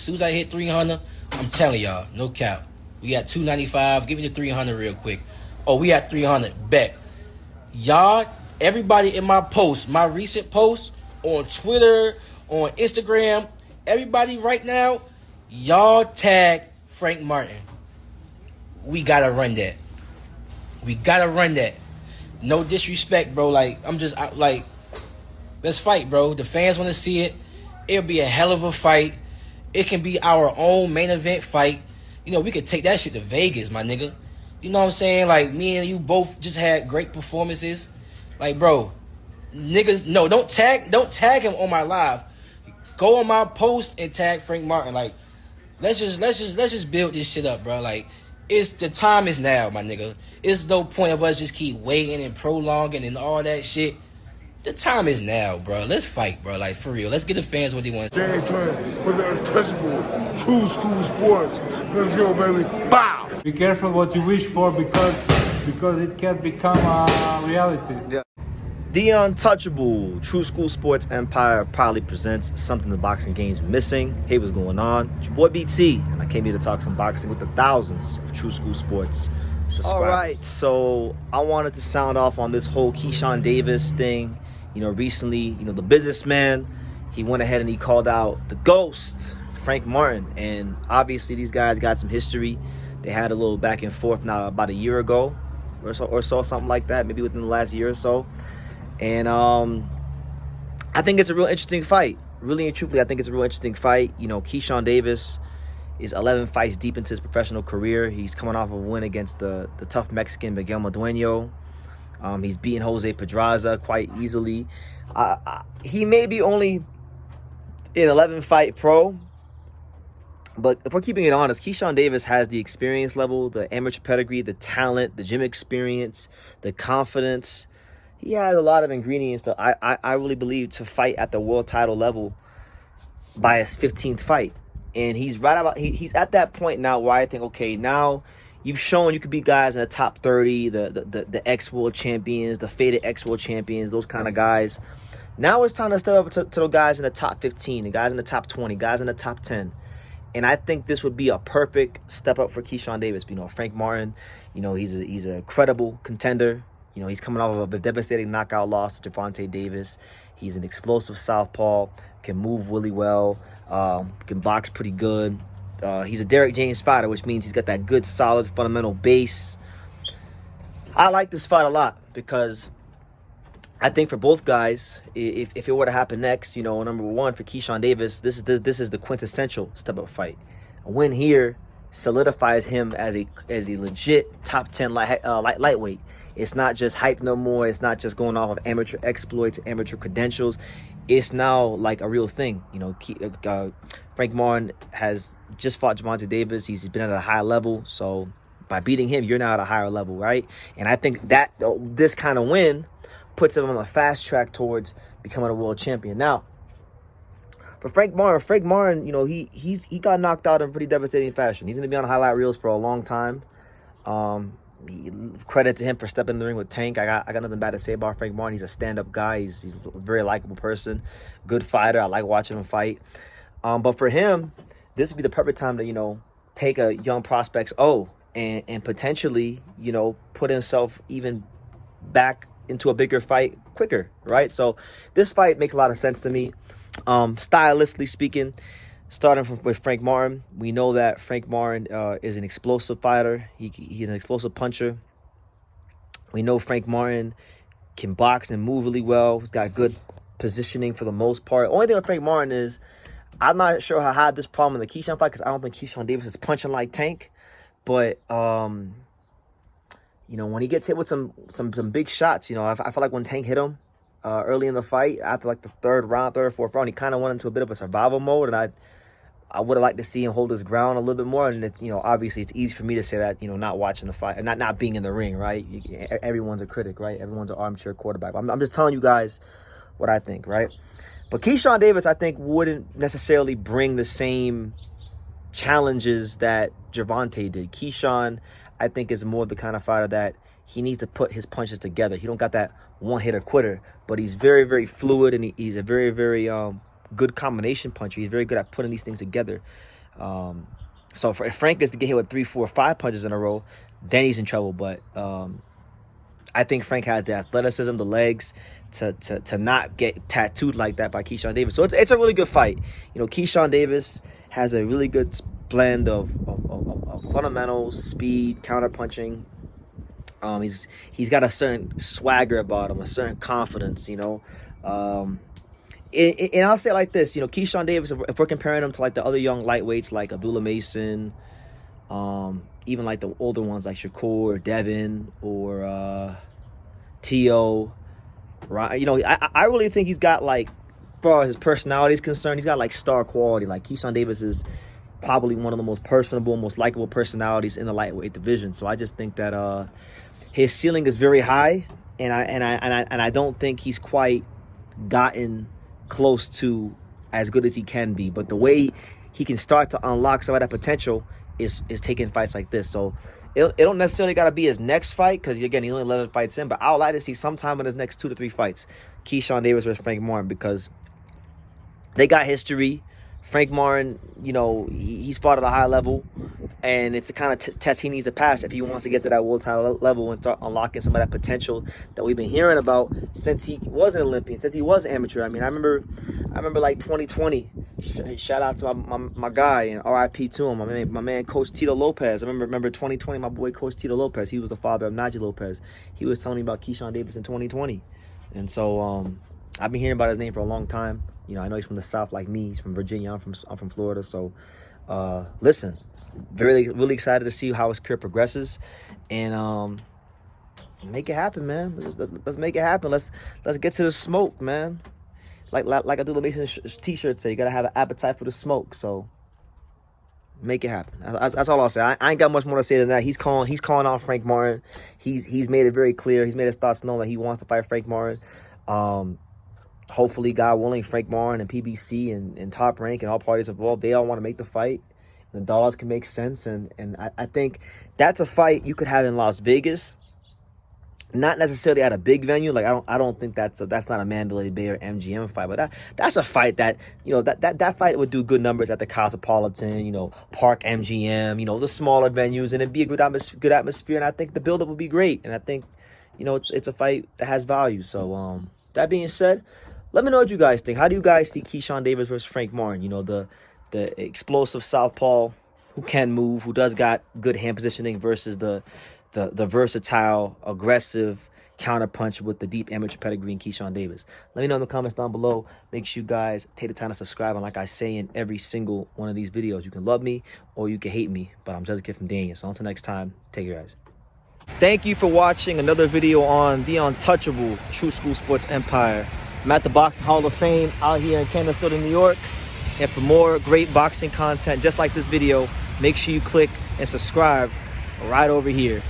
As soon as I hit 300, I'm telling y'all, no cap. We got 295. Give me the 300 real quick. Oh, we at 300. Bet. Y'all, everybody in my posts, my recent posts on Twitter, on Instagram, everybody right now, y'all tag Frank Martin. We gotta run that. We gotta run that. No disrespect, bro. Like, let's fight, bro. The fans want to see it. It'll be a hell of a fight. It can be our own main event fight. You know, we could take that shit to Vegas, my nigga. You know what I'm saying? Like, me and you both just had great performances. Like, bro, niggas, no, don't tag him on my live. Go on my post and tag Frank Martin. Like, let's just build this shit up, bro. Like, the time is now, my nigga. It's no point of us just keep waiting and prolonging and all that shit. The time is now, bro. Let's fight, bro. Like, for real. Let's get the fans what they want. James Turner for the untouchable True School Sports. Let's go, baby. Bow. Be careful what you wish for because it can become a reality. Yeah. The Untouchable True School Sports Empire proudly presents something the boxing game's missing. Hey, what's going on? It's your boy BT, and I came here to talk some boxing with the thousands of True School Sports subscribers. All right, so I wanted to sound off on this whole Keyshawn Davis thing. You know, recently, you know, the businessman, he went ahead and he called out the ghost, Frank Martin, and obviously these guys got some history. They had a little back and forth now about a year ago or so, something like that, maybe within the last year or so. And I think it's a real interesting fight. Really and truthfully, I think it's a real interesting fight. You know, Keyshawn Davis is 11 fights deep into his professional career. He's coming off of a win against the tough Mexican Miguel Madueño. He's beaten Jose Pedraza quite easily. He may be only an 11-fight pro, but if we're keeping it honest, Keyshawn Davis has the experience level, the amateur pedigree, the talent, the gym experience, the confidence. He has a lot of ingredients that I really believe to fight at the world title level by his 15th fight. And he's he's at that point now where I think, okay, now you've shown you could beat guys in the top 30, the ex-world champions, the faded ex-world champions, those kind of guys. Now it's time to step up to the guys in the top 15, the guys in the top 20, guys in the top 10. And I think this would be a perfect step up for Keyshawn Davis. You know, Frank Martin, you know, he's a credible contender. You know, he's coming off of a devastating knockout loss to Gervonta Davis. He's an explosive southpaw, can move really well, can box pretty good. He's a Derrick James fighter, which means he's got that good, solid, fundamental base. I like this fight a lot because I think for both guys, if it were to happen next, you know, number one, for Keyshawn Davis, this is the quintessential step-up fight. A win here solidifies him as a legit top 10 lightweight. It's not just hype no more. It's not just going off of amateur exploits, amateur credentials. It's now like a real thing. You know, Frank Martin has just fought Gervonta Davis. He's been at a high level. So by beating him, you're now at a higher level, right? And I think that this kind of win puts him on a fast track towards becoming a world champion. Now, for Frank Martin, you know, he got knocked out in pretty devastating fashion. He's going to be on highlight reels for a long time. Credit to him for stepping in the ring with Tank. I got nothing bad to say about Frank Martin. He's a stand-up guy. He's a very likable person, good fighter. I like watching him fight. But for him, this would be the perfect time to, you know, take a young prospect's and potentially, you know, put himself even back into a bigger fight quicker, right? So this fight makes a lot of sense to me. Stylistically speaking, starting with Frank Martin, we know that Frank Martin is an explosive fighter. He's an explosive puncher. We know Frank Martin can box and move really well. He's got good positioning for the most part. Only thing with Frank Martin is I'm not sure how I had this problem in the Keyshawn fight because I don't think Keyshawn Davis is punching like Tank. But, you know, when he gets hit with some big shots, you know, I feel like when Tank hit him early in the fight, after like the third or fourth round, he kind of went into a bit of a survival mode. And I would have liked to see him hold his ground a little bit more. And, it's, you know, obviously it's easy for me to say that, you know, not watching the fight and not being in the ring, right? Everyone's a critic, right? Everyone's an armchair quarterback. I'm just telling you guys what I think, right? But Keyshawn Davis, I think, wouldn't necessarily bring the same challenges that Gervonta did. Keyshawn, I think, is more of the kind of fighter that he needs to put his punches together. He don't got that one-hitter quitter, but he's very, very fluid, and he's a very, very good combination puncher. He's very good at putting these things together. So if Frank is to get hit with 3, 4, 5 punches in a row, then he's in trouble. But I think Frank has the athleticism, the legs to not get tattooed like that by Keyshawn Davis. So it's a really good fight. You know, Keyshawn Davis has a really good blend of fundamentals, speed, counter punching. He's got a certain swagger about him, a certain confidence, you know. And I'll say it like this, you know, Keyshawn Davis, if we're comparing him to like the other young lightweights like Abdullah Mason, even like the older ones like Shakur or Devin or T.O., right? You know, I really think he's got, like, as far as his personality is concerned, he's got like star quality. Like Keyshawn Davis is probably one of the most personable, most likable personalities in the lightweight division. So I just think that his ceiling is very high, and I don't think he's quite gotten close to as good as he can be. But the way he can start to unlock some of that potential is taking fights like this. So it don't necessarily got to be his next fight, because again, he's only 11 fights in. But I would like to see sometime in his next 2 to 3 fights, Keyshawn Davis versus Frank Martin, because they got history. Frank Martin, you know, he's fought at a high level, and it's the kind of test he needs to pass if he wants to get to that world title level and start unlocking some of that potential that we've been hearing about since he was an Olympian, since he was an amateur. I mean, I remember like 2020. Shout out to my guy, and RIP to him, my man Coach Tito Lopez. I remember 2020, my boy Coach Tito Lopez. He was the father of Najee Lopez. He was telling me about Keyshawn Davis in 2020, and so I've been hearing about his name for a long time. You know, I know he's from the South like me. He's from Virginia. I'm from Florida. So, listen, really excited to see how his career progresses, and make it happen, man. Let's make it happen. Let's get to the smoke, man. Like I do the Mason t-shirt say, you gotta have an appetite for the smoke. So, make it happen. That's all I'll say. I ain't got much more to say than that. He's calling out Frank Martin. He's made it very clear. He's made his thoughts known that he wants to fight Frank Martin. Hopefully, God willing, Frank Martin and PBC and Top Rank and all parties involved, they all want to make the fight. The dollars can make sense, and I think that's a fight you could have in Las Vegas. Not necessarily at a big venue. Like I don't think that's not a Mandalay Bay or MGM fight, but that's a fight that, you know, that fight would do good numbers at the Cosmopolitan, you know, Park MGM, you know, the smaller venues, and it'd be a good atmosphere, and I think the buildup would be great, and I think, you know, it's a fight that has value. So that being said, let me know what you guys think. How do you guys see Keyshawn Davis versus Frank Martin? You know, the explosive southpaw who can move, who does got good hand positioning, versus the versatile, aggressive counterpunch with the deep amateur pedigree in Keyshawn Davis. Let me know in the comments down below. Make sure you guys take the time to subscribe. And like I say in every single one of these videos, you can love me or you can hate me, but I'm just a kid from Daniel. So until next time, take care, guys. Thank you for watching another video on the untouchable True School Sports Empire. I'm at the Boxing Hall of Fame out here in Canterbury, New York. And for more great boxing content just like this video, make sure you click and subscribe right over here.